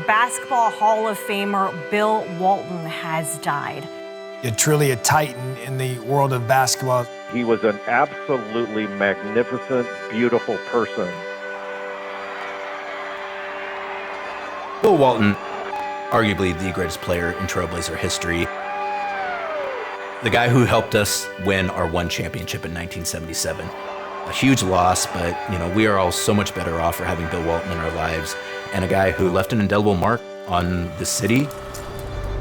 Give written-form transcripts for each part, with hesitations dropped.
Basketball Hall of Famer Bill Walton has died. Truly a titan in the world of basketball. He was an absolutely magnificent, beautiful person. Bill Walton, arguably the greatest player in Trailblazer history. The guy who helped us win our one championship in 1977. A huge loss, but we are all so much better off for having Bill Walton in our lives, and a guy who left an indelible mark on the city,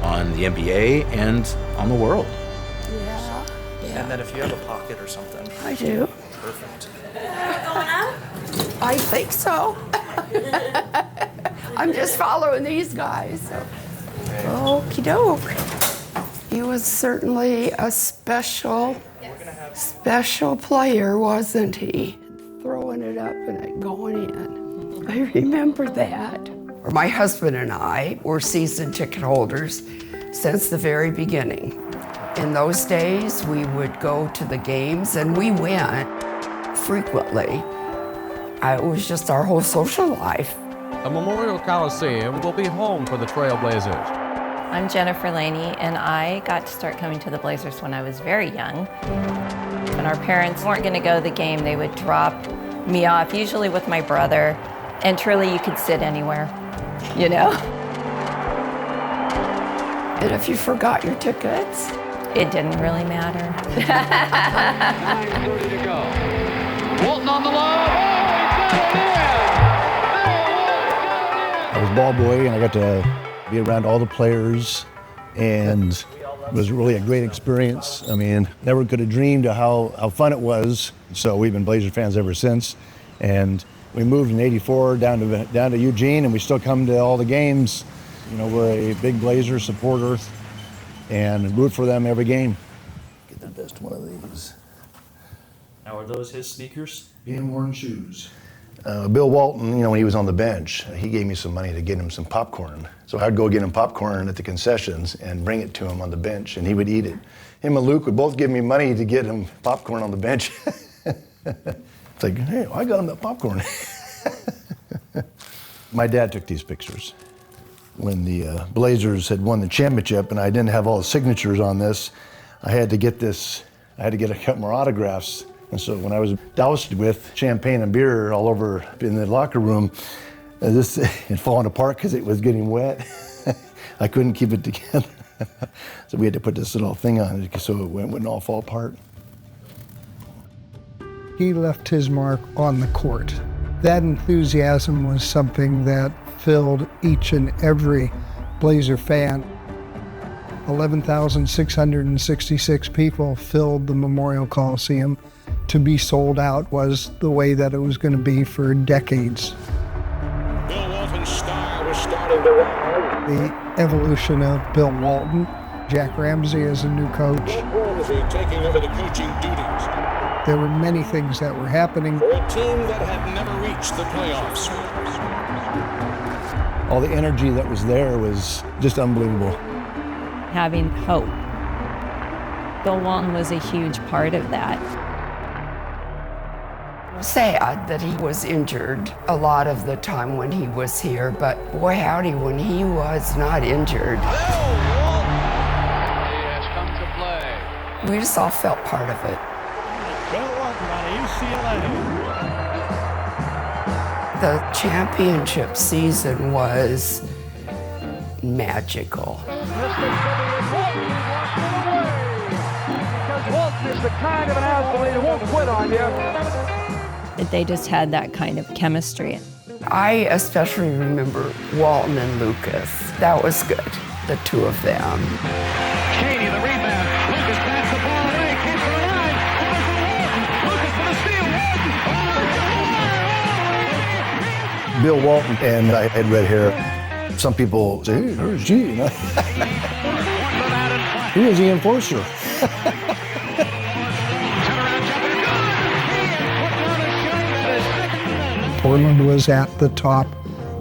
on the NBA, and on the world. Yeah. And then if you have a pocket or something. I do. Perfect. I think so. I'm just following these guys. So. Okie doke. He was certainly a special player, wasn't he? Throwing it up and it going in. I remember that. My husband and I were season ticket holders since the very beginning. In those days, we would go to the games, and we went frequently. It was just our whole social life. The Memorial Coliseum will be home for the Trail Blazers. I'm Jennifer Laney, and I got to start coming to the Blazers when I was very young. When our parents weren't going to go to the game, they would drop me off, usually with my brother, and truly you could sit anywhere, And if you forgot your tickets, it didn't really matter. 9:30 to go. Walton on the lob. I was ball boy, and I got to be around all the players, and it was really a great experience. I mean, never could have dreamed of how fun it was. So we've been Blazer fans ever since, and we moved in '84 down to Eugene, and we still come to all the games. We're a big Blazer supporter and root for them every game. Get the best one of these. Now, are those his sneakers? Being worn shoes. Bill Walton, when he was on the bench, he gave me some money to get him some popcorn. So I'd go get him popcorn at the concessions and bring it to him on the bench, and he would eat it. Him and Luke would both give me money to get him popcorn on the bench. It's like, hey, I got him that popcorn. My dad took these pictures. When the Blazers had won the championship, and I didn't have all the signatures on this, I had to get a couple more autographs. And so when I was doused with champagne and beer all over in the locker room, this had fallen apart because it was getting wet. I couldn't keep it together. So we had to put this little thing on it so it wouldn't all fall apart. He left his mark on the court. That enthusiasm was something that filled each and every Blazer fan. 11,666 people filled the Memorial Coliseum. To be sold out was the way that it was going to be for decades. Bill Walton's star was starting to rise. The evolution of Bill Walton, Jack Ramsey as a new coach. Taking over the coaching duties. There were many things that were happening. For a team that had never reached the playoffs. All the energy that was there was just unbelievable. Having hope. Bill Walton was a huge part of that. sad that he was injured a lot of the time when he was here, but boy howdy, when he was not injured. Bill Walton has come to play. We just all felt part of it. Bill Walton out of UCLA. The championship season was magical. Because Walton is the kind of an athlete who won't quit on you. They just had that kind of chemistry. I especially remember Walton and Lucas. That was good, the two of them. Katie, the rebound. Lucas bats the ball away. Keeps it alive. Lucas for the steal. Walton. Bill Walton, and I had red hair. Some people say, hey, where's G? You know? He was the enforcer. Portland was at the top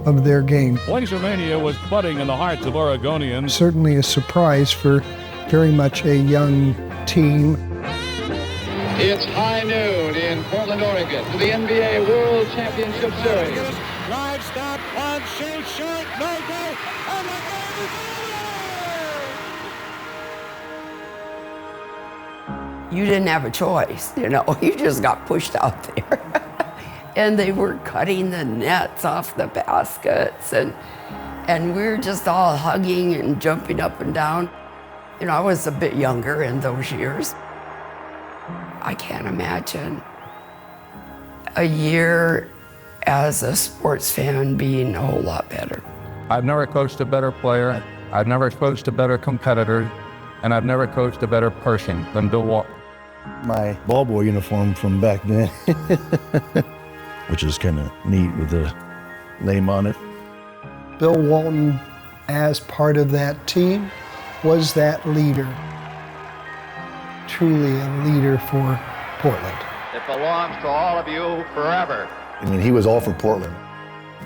of their game. Blazermania was budding in the hearts of Oregonians. Certainly a surprise for very much a young team. It's high noon in Portland, Oregon for the NBA World Championship Series. Drive stop, one shoot, short, no go, and the game is over! You didn't have a choice, you know, you just got pushed out there. And they were cutting the nets off the baskets, and we were just all hugging and jumping up and down. You know, I was a bit younger in those years. I can't imagine a year as a sports fan being a whole lot better. I've never coached a better player, I've never coached a better competitor, and I've never coached a better person than Bill Walton. My ball boy uniform from back then, which is kind of neat with the name on it. Bill Walton, as part of that team, was that leader. Truly a leader for Portland. It belongs to all of you forever. I mean, he was all for Portland.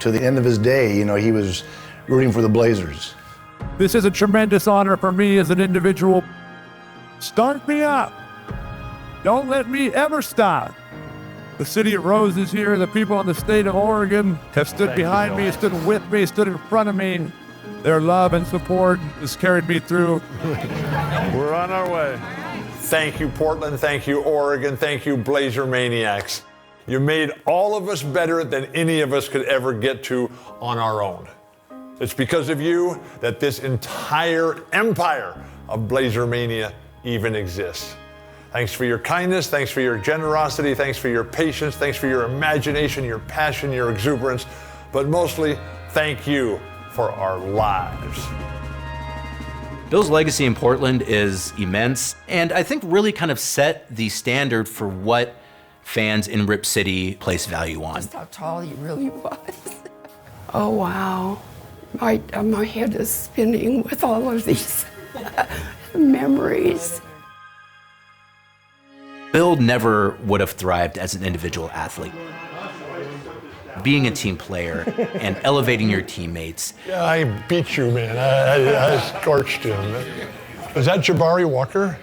To the end of his day, you know, he was rooting for the Blazers. This is a tremendous honor for me as an individual. Start me up. Don't let me ever stop. The city of Roses here, the people in the state of Oregon have stood behind me, stood with me, stood in front of me. Their love and support has carried me through. We're on our way. Thank you, Portland. Thank you, Oregon. Thank you, Blazer Maniacs. You made all of us better than any of us could ever get to on our own. It's because of you that this entire empire of Blazermania even exists. Thanks for your kindness, thanks for your generosity, thanks for your patience, thanks for your imagination, your passion, your exuberance, but mostly, thank you for our lives. Bill's legacy in Portland is immense, and I think really kind of set the standard for what fans in Rip City place value on. Just how tall he really was. Oh, wow. My head is spinning with all of these memories. Bill never would have thrived as an individual athlete. Being a team player and elevating your teammates. Yeah, I beat you, man. I scorched you. Is that Jabari Walker?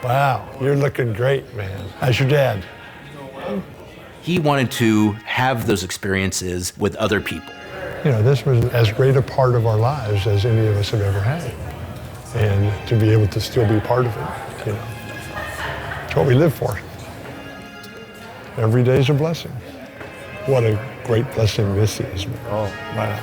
Wow, you're looking great, man. How's your dad? He wanted to have those experiences with other people. You know, this was as great a part of our lives as any of us have ever had. And to be able to still be part of it, you know. It's what we live for. Every day is a blessing. What a great blessing this is. Oh, wow.